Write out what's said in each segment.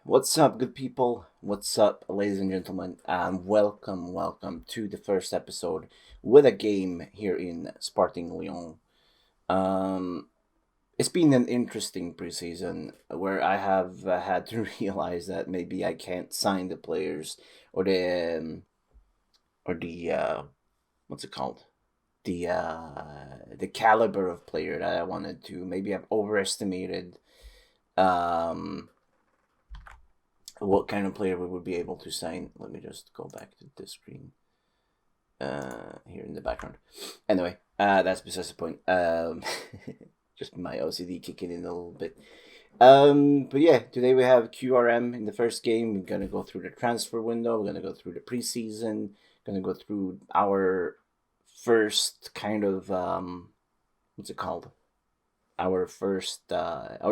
What's up, good people? What's up, ladies and gentlemen? Welcome to the first episode with a game here in Sporting Lyon. Um, it's been an interesting preseason where I have had to realize that maybe I can't sign the players or the what's it called? The caliber of player that I wanted to. Maybe I've overestimated um what kind of player we would be able to sign. Let me just go back to the screen here in the background. Anyway, that's besides the point. Just my OCD kicking in a little bit. But yeah, today we have QRM in the first game. We're gonna go through the transfer window. We're gonna go through the preseason. Gonna go through our first kind of what's it called? Our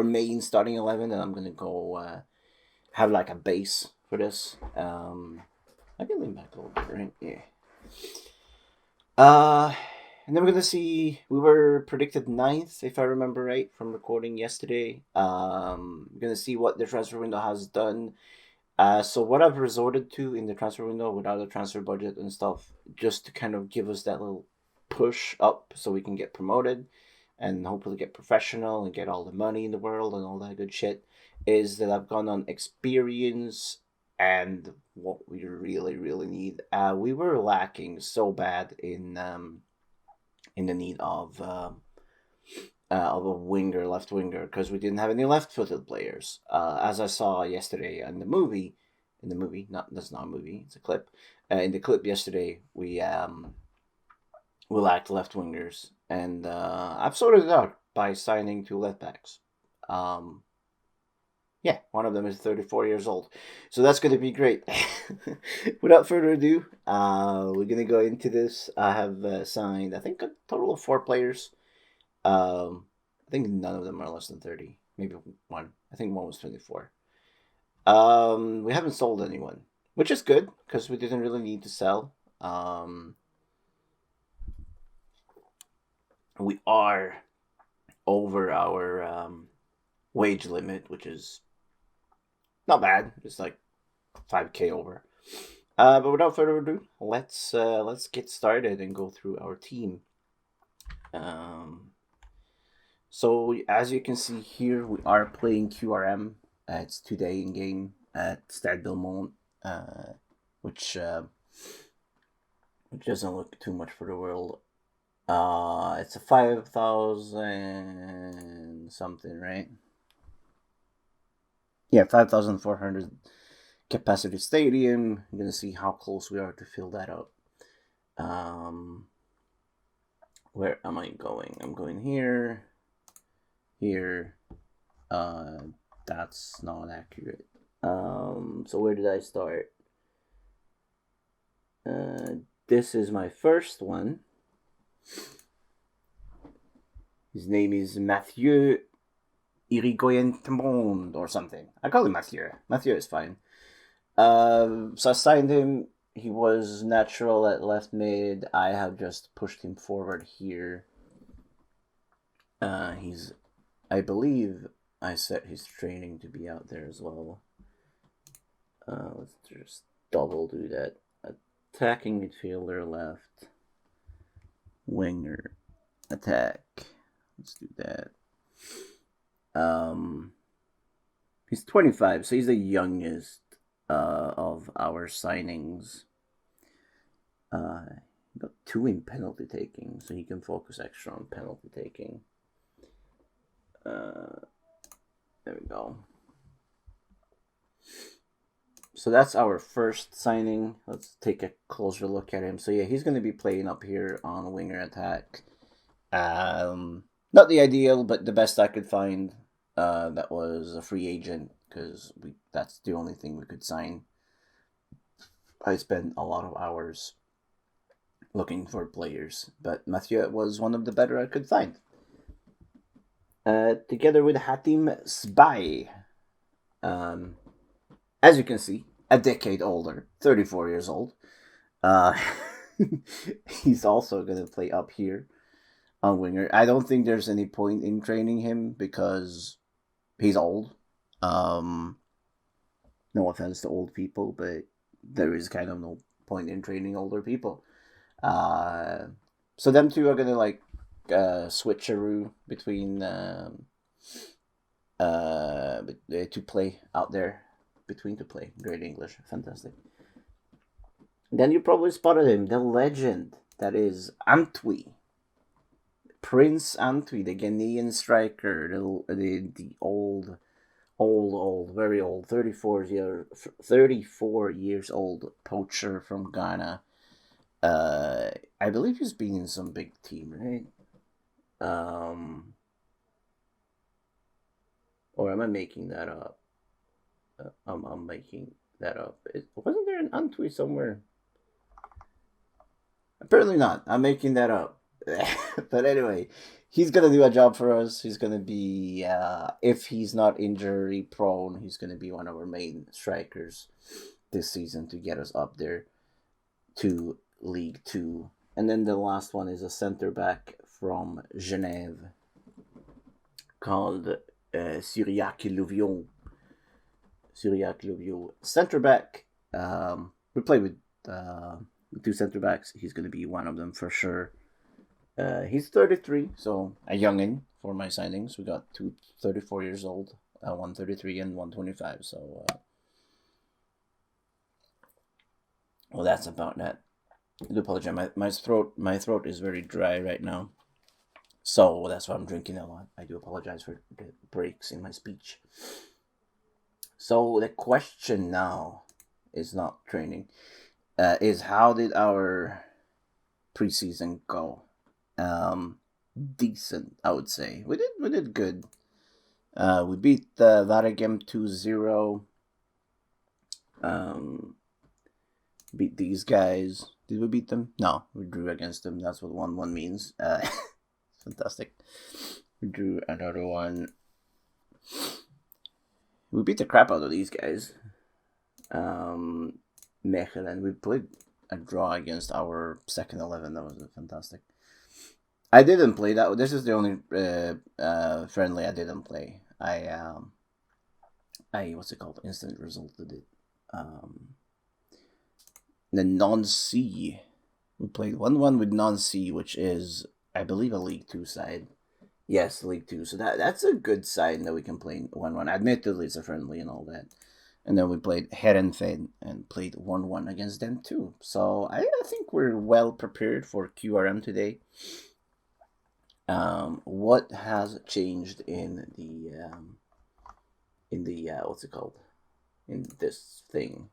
main starting 11, and I'm gonna go have like a base for this. I can lean back a little bit, right? Yeah. Uh, and then we're gonna see. We were predicted ninth, if I remember right, from recording yesterday. We're gonna see what the transfer window has done. So what I've resorted to in the transfer window without a transfer budget and stuff, just to kind of give us that little push up so we can get promoted and hopefully get professional and get all the money in the world and all that good shit, is that I've gone on experience and what we really need. We were lacking so bad in the need of a winger, left winger, because we didn't have any left-footed players. As I saw yesterday in the movie, not that's not a movie, it's a clip. In the clip yesterday, we lacked left wingers, and I've sorted it out by signing two left backs. Um, yeah, one of them is 34 years old, so that's going to be great. Without further ado, we're going to go into this. I have signed, I think, a total of four players. I think none of them are less than 30. Maybe one. I think one was 24. We haven't sold anyone, which is good because we didn't really need to sell. We are over our wage limit, which is not bad. It's like 5K over. But without further ado, let's get started and go through our team. Um, So as you can see here, we are playing QRM. It's today in game at Stade Belmont, which which doesn't look too much for the world. It's a 5,000 something, right? Yeah, 5,400 capacity stadium. I'm gonna see how close we are to fill that up. Um, where am I going? I'm going here. Here. That's not accurate. So where did I start? This is my first one. His name is Mathieu Irigoyen or something. I call him Mathieu. Mathieu is fine. So I signed him. He was natural at left mid. I have just pushed him forward here. He's, I believe, I set his training to be out there as well. Let's just double do that. Attacking midfielder left. Winger attack. Let's do that. He's 25, so he's the youngest of our signings. Got two in penalty taking, so he can focus extra on penalty taking. There we go. So that's our first signing. Let's take a closer look at him. So yeah, he's going to be playing up here on winger attack. Not the ideal, but the best I could find. That was a free agent because that's the only thing we could sign. I spent a lot of hours looking for players, but Mathieu was one of the better I could find. Together with Hatim Sbai. As you can see, a decade older, 34 years old. He's also going to play up here on winger. I don't think there's any point in training him because he's old. No offense to old people, but there is kind of no point in training older people. So them two are gonna like switcheroo between to play out there, between to play. Great English, fantastic. Then you probably spotted him, the legend that is Antwi. Prince Antwi, the Ghanaian striker, the old, very old, 34 years old poacher from Ghana. I believe he's been in some big team, right? Or am I making that up? I'm making that up. Wasn't there an Antwi somewhere? Apparently not. I'm making that up. But anyway, he's gonna do a job for us. He's gonna be, if he's not injury prone, he's gonna be one of our main strikers this season to get us up there to League Two. And then the last one is a center back from Genève called Cyriac Louvion. Center back. We play with two center backs. He's going to be one of them for sure. He's 33, so a youngin for my signings. We got two 34 years old, 133 and 125. So, well, that's about that. I do apologize. My throat is very dry right now, so that's why I'm drinking a lot. I do apologize for the breaks in my speech. So the question now is not training, is how did our preseason go? Decent, I would say. We did good. We beat Varegem 2-0. Beat these guys. Did we beat them? No, we drew against them. That's what 1-1 means. Fantastic. We drew another one. We beat the crap out of these guys. Mechelen. We played a draw against our second 11. That was fantastic. I didn't play that. This is the only friendly I didn't play. I what's it called? Instant resulted it. The non-C. We played 1-1 with non-C, which is, I believe, a League 2 side. Yes, League 2. So that's a good side that we can play 1-1. Admittedly, it's a friendly and all that. And then we played Herenveen and played 1-1 against them too. So I think we're well prepared for QRM today. What has changed in the what's it called? In this thing?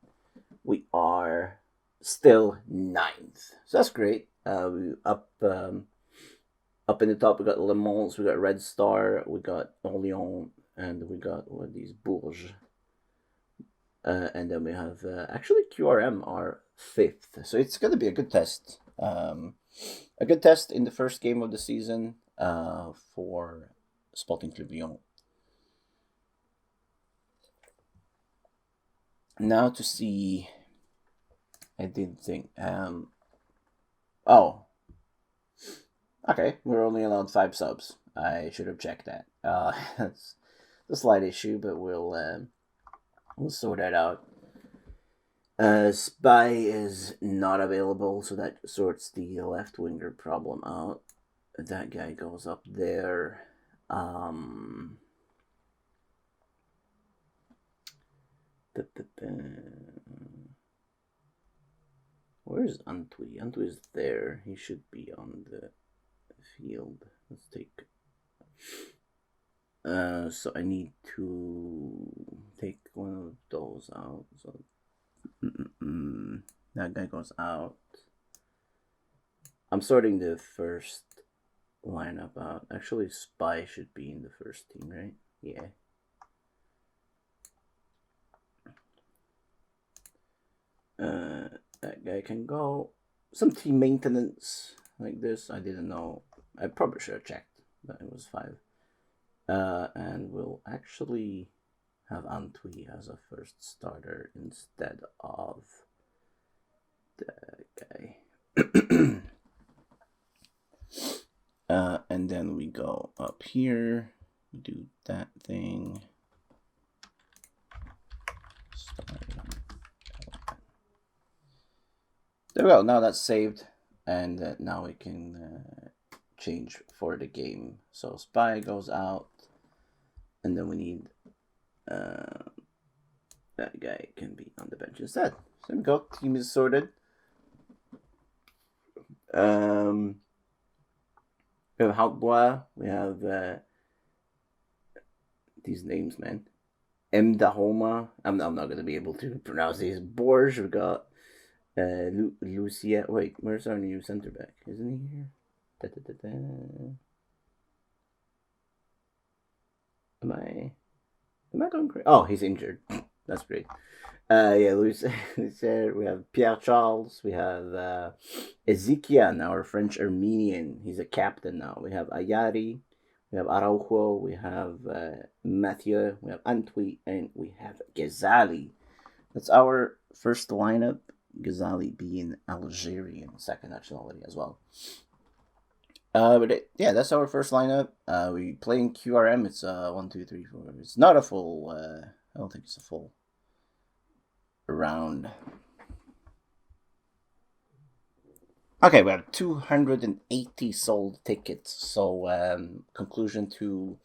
We are still 9th. So that's great. We up in the top, we got Le Mans, we got Red Star, we got Lyons, and we got these Bourges. And then we have actually QRM are 5th. So it's gonna be a good test. A good test in the first game of the season for Sporting Club de Lyon. Now to see, I did think, oh, okay, we're only allowed 5 subs. I should have checked that. That's a slight issue, but we'll sort that out. Spy is not available, so that sorts the left winger problem out. That guy goes up there. Where's Antwi? Antwi is there. He should be on the field. Let's take. So I need to take one of those out. So that guy goes out. I'm sorting the first lineup out. Actually, Spy should be in the first team, right? Yeah. That guy can go. Some team maintenance like this. I didn't know. I probably should have checked, but it was 5. And we'll actually have Antwi as a first starter instead of the guy. And then we go up here, do that thing. Start There we go. Now that's saved, and now we can change for the game. So Spy goes out, and then we need that guy can be on the bench instead. So there we go. Team is sorted. We have Halbois. We have these names, man. Mdahoma. I'm not going to be able to pronounce these. Borges. We got Lucia. Wait, where's our new center back? Isn't he here? Am I going crazy? Oh, he's injured. That's great. Yeah, Luis. We have Pierre Charles. We have Ezekiel, our French Armenian. He's a captain now. We have Ayari. We have Araujo. We have Mathieu. We have Antwi, and we have Ghazali. That's our first lineup. Ghazali being Algerian, second nationality as well. That's our first lineup. We play in QRM. It's 1, 2, 3, 4. It's not a full. I don't think it's a full round. Okay, we have 280 sold tickets. So conclusion to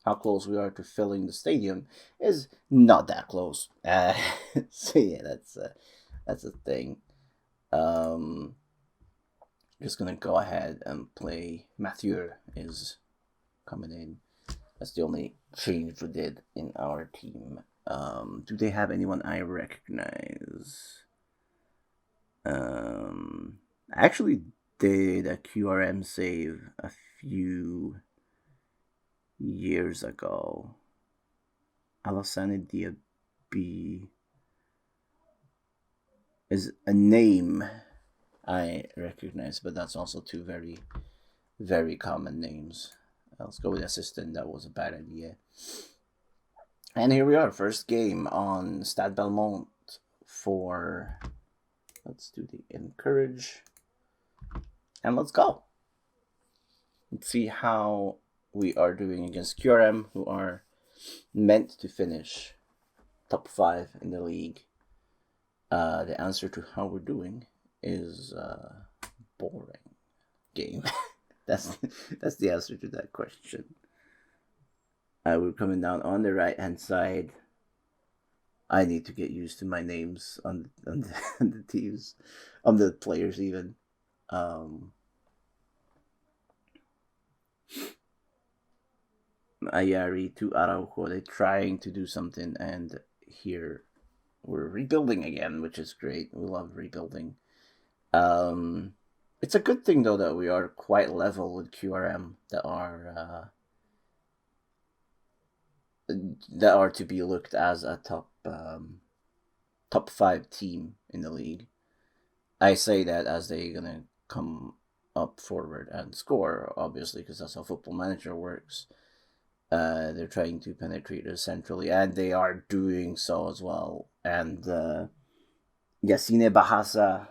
how close we are to filling the stadium is not that close. So yeah, that's a thing. Just gonna go ahead and play. Mathieu is coming in. That's the only change we did in our team. Do they have anyone I recognize? I actually did a QRM save a few years ago. Alassane Diaby is a name I recognize, but that's also two very, very common names. Let's go with assistant. That was a bad idea. And here we are, first game on Stade Belmont for, let's do the encourage, and let's go. Let's see how we are doing against QRM, who are meant to finish top 5 in the league. The answer to how we're doing is boring game. That's the answer to that question. We're coming down on the right hand side. I need to get used to my names on the teams, on the players even. Ayari to Araujo, they're trying to do something, and here we're rebuilding again, which is great. We love rebuilding. It's a good thing though that we are quite level with QRM that are to be looked as a top 5 team in the league. I say that as they're gonna come up forward and score, obviously, because that's how Football Manager works. They're trying to penetrate us centrally, and they are doing so as well. And Yassine Bahasa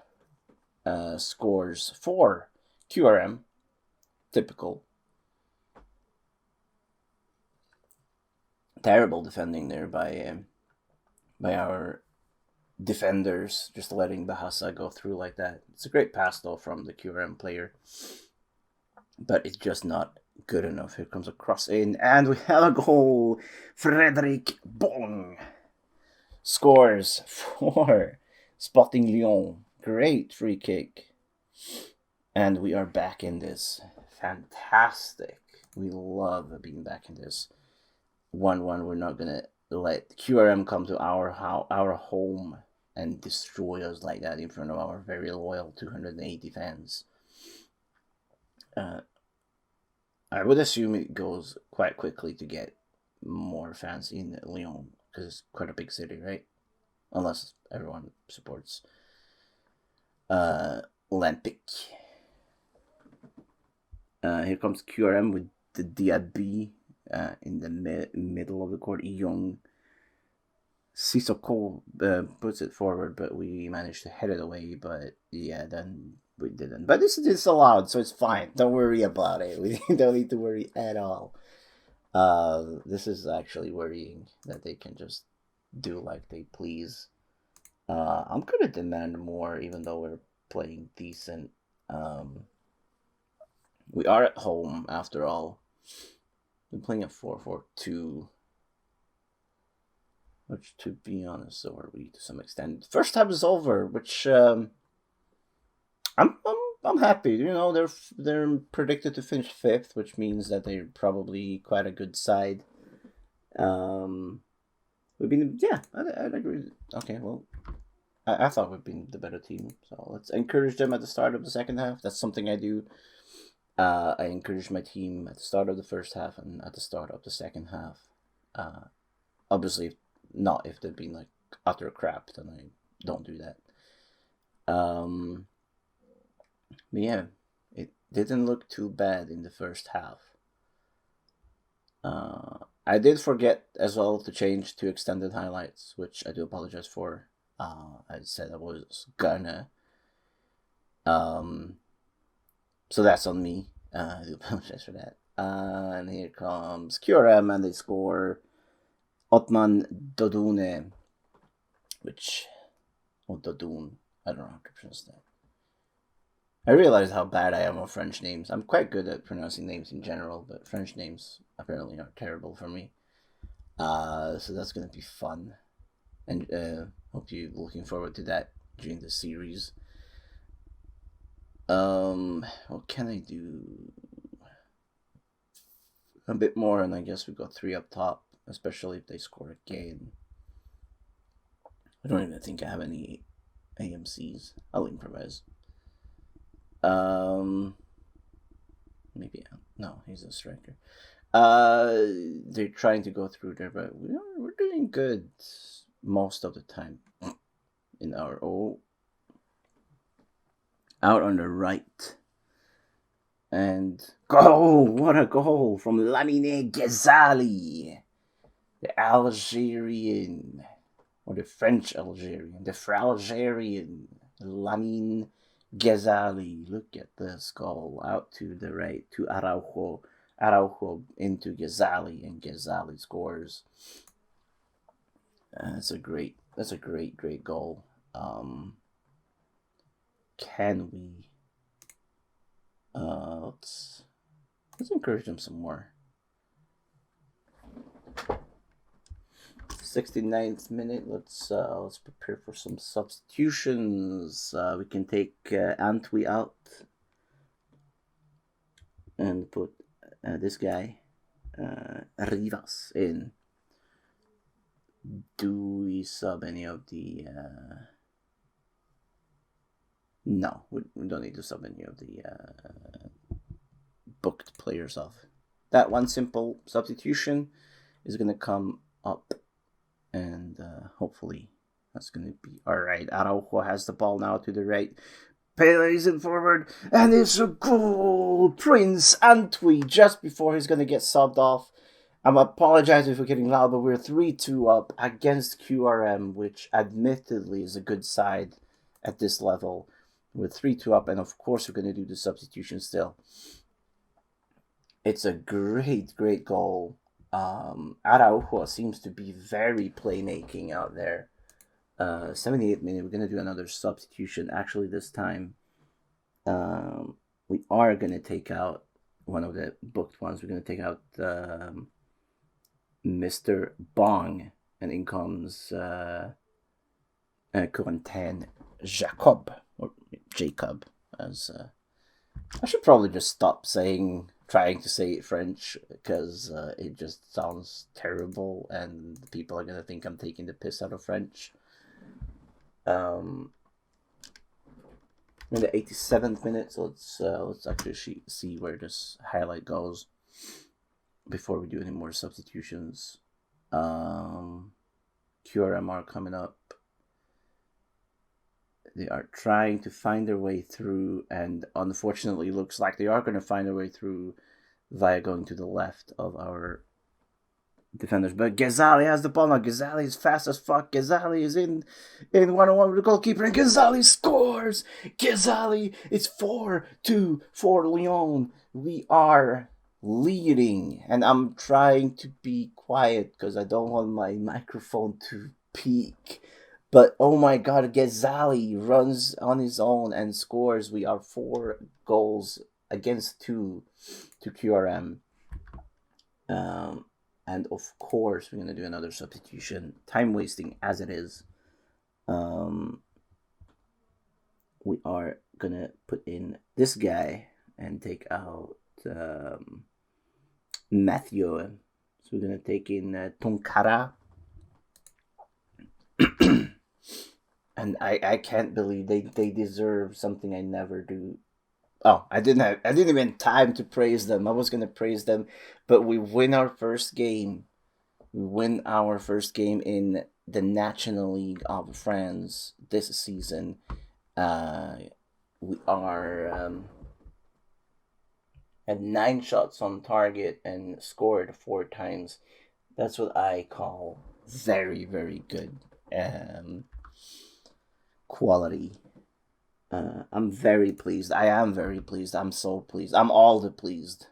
scores for QRM. Typical. Terrible defending there by our defenders, just letting Bahasa go through like that. It's a great pass though from the QRM player, but it's just not good enough. Here comes a cross in, and we have a goal. Frederic Bong scores for Sporting Lyon. Great free kick. And we are back in this. Fantastic. We love being back in this. 1-1. We're not going to let QRM come to our home and destroy us like that in front of our very loyal 280 fans. I would assume it goes quite quickly to get more fans in Lyon, because it's quite a big city, right? Unless everyone supports Olympique. Here comes QRM with the Diaby in the middle of the court. Young Sissoko puts it forward, but we managed to head it away. But yeah, then we didn't. But this is allowed, so it's fine. Don't worry about it. We don't need to worry at all. This is actually worrying that they can just do like they please. I'm gonna demand more, even though we're playing decent. We are at home after all. We're playing at 4-4-2, which, to be honest, so are we to some extent. First half is over, which I'm happy. You know, they're predicted to finish fifth, which means that they're probably quite a good side. We've been, yeah, I'd agree. Okay, well, I thought we've been the better team, so let's encourage them at the start of the second half. That's something I do. I encourage my team at the start of the first half and at the start of the second half. Obviously, not if they've been like utter crap, then I don't do that. But yeah, it didn't look too bad in the first half. I did forget as well to change to extended highlights, which I do apologize for. I said I was gonna. So that's on me. I do apologize for that. And here comes QRM, and they score Otman Dodune, or Dodun, I don't know how to pronounce that. I realize how bad I am on French names. I'm quite good at pronouncing names in general, but French names apparently are terrible for me. So that's gonna be fun, and hope you're looking forward to that during the series. What can I do? A bit more, and I guess we got 3 up top, especially if they score again. I don't even think I have any AMCs. I'll improvise. Maybe no, he's a striker. They're trying to go through there, but we're doing good most of the time. In our out on the right, and goal! What a goal from Lamine Ghazali, the Algerian, or the French Algerian, the Algerian Lamine Ghazali. Look at this goal out to the right to Araujo. Araujo into Ghazali, and Ghazali scores. That's a great goal. Can we? Let's encourage them some more. 69th minute. Let's prepare for some substitutions. We can take Antwi out and put this guy Rivas in. Do we sub any of the? No, we don't need to sub any of the booked players off. That one simple substitution is gonna come up, and hopefully that's gonna be all right. Araujo has the ball now to the right. Pele in forward, and it's a goal! Prince Antwi just before he's gonna get subbed off. I'm apologizing for getting loud, but we're 3-2 up against QRM, which admittedly is a good side at this level. We're 3-2 up, and of course we're going to do the substitution still. It's a great goal. Araujo seems to be very playmaking out there. 78th minute, we're going to do another substitution. Actually, this time, we are going to take out one of the booked ones. We're going to take out Mr. Bong, and in comes Corentin Jacob, or Jacob, as I should probably just stop trying to say it French, because it just sounds terrible, and people are gonna think I'm taking the piss out of French. In the 87th minute, so let's actually see where this highlight goes before we do any more substitutions. QRM are coming up. They are trying to find their way through, and unfortunately looks like they are going to find their way through via going to the left of our defenders. But Ghazali has the ball now. Ghazali is fast as fuck. Ghazali is in one-on-one with the goalkeeper, and Ghazali scores! Ghazali, it's 4-2 for Lyon. We are leading, and I'm trying to be quiet because I don't want my microphone to peak. But oh my God, Ghazali runs on his own and scores. We are 4 goals against two to QRM. And of course, we're gonna do another substitution. Time wasting as it is. We are gonna put in this guy and take out Matthew. So we're gonna take in Tonkara. And I can't believe they deserve something I never do. Oh, I didn't even time to praise them. I was gonna praise them, but we win our first game. We win our first game in the National League of France this season. We are at 9 shots on target and scored 4 times. That's what I call very, very good quality. I'm very pleased. I am very pleased. I'm so pleased. I'm all the pleased.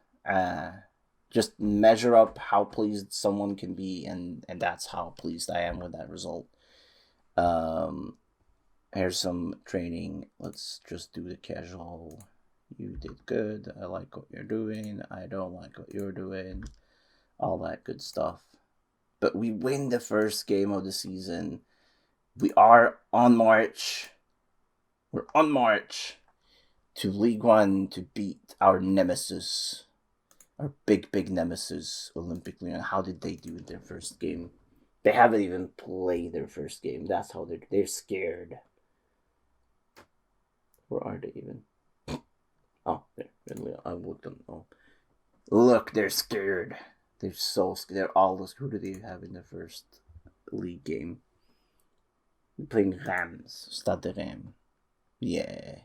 Just measure up how pleased someone can be, and that's how pleased I am with that result. Here's some training. Let's just do the casual. You did good. I like what you're doing. I don't like what you're doing. All that good stuff. But we win the first game of the season. We are on march. We're on march to League One to beat our nemesis, our big nemesis, Olympique Lyon. How did they do their first game? They haven't even played their first game. That's how they're scared. Where are they even? Oh, there. I looked them. Oh, look, they're scared. They're so scared. They're all those. Who do they have in the first league game? We're playing Rams. Stade de Reims. Yeah.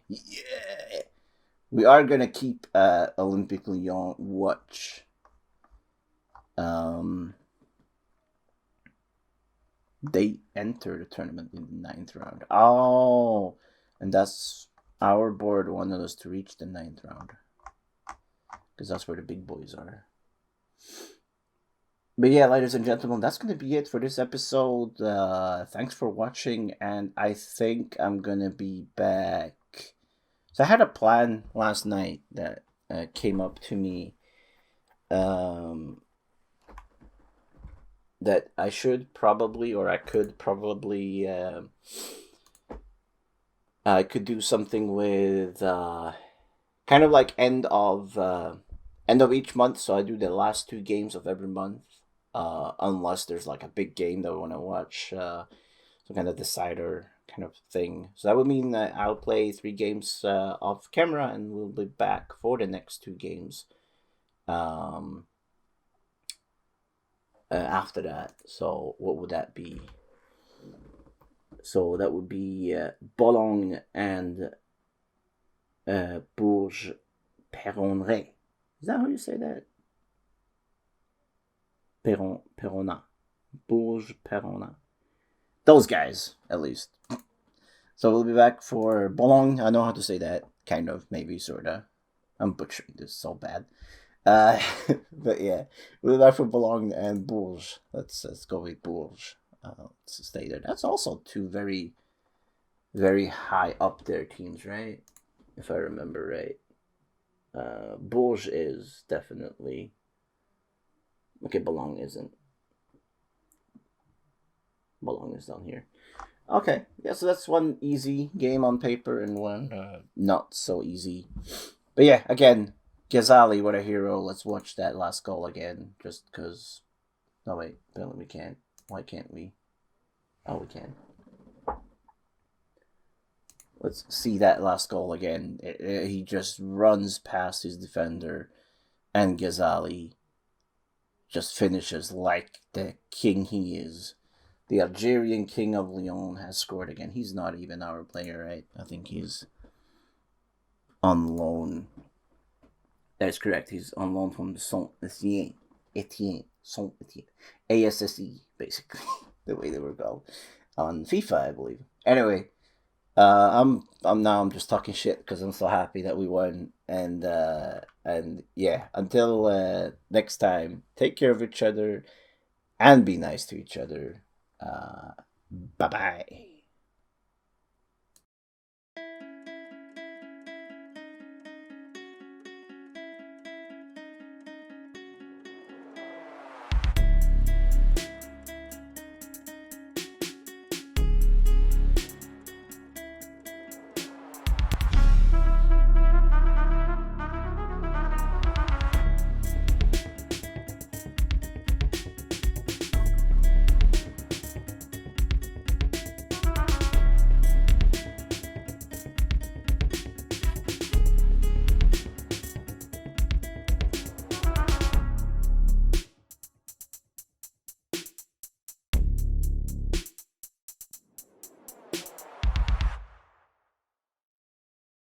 We are gonna keep Olympique Lyon watch. They enter the tournament in the 9th round. Oh, and that's our board wanted us to reach the 9th round because that's where the big boys are. But yeah, ladies and gentlemen, that's going to be it for this episode. Thanks for watching, and I think I'm going to be back. So I had a plan last night that came up to me that I should probably, or I could probably, I could do something with kind of like end of each month. So I do the last 2 games of every month. Unless there's like a big game that I want to watch, some kind of decider kind of thing. So that would mean that I'll play 3 games off camera, and we'll be back for the next 2 games after that. So what would that be? So that would be Boulogne and Bourges Perronnet. Is that how you say that? Perona. Bourges Perona. Those guys, at least. So we'll be back for Boulogne. I know how to say that. Kind of, maybe, sorta. I'm butchering this so bad. But yeah, we'll be back for Boulogne and Bourges. Let's go with Bourges. Let's stay there. That's also 2 very, very high up there teams, right? If I remember right. Bourges is definitely... Okay, Boulogne isn't. Boulogne is down here. Okay, yeah, so that's one easy game on paper and one not so easy. But yeah, again, Ghazali, what a hero. Let's watch that last goal again, just because... No, wait, we can't. Why can't we? Oh, we can. Let's see that last goal again. He just runs past his defender, and Ghazali just finishes like the king he is. The Algerian king of Lyon has scored again. He's not even our player, right? I think he's on loan. That's correct. He's on loan from Saint-Etienne. Saint-Etienne. ASSE, basically, the way they were called. On FIFA, I believe. Anyway, I'm just talking shit because I'm so happy that we won. And yeah, until next time, take care of each other and be nice to each other. Bye bye.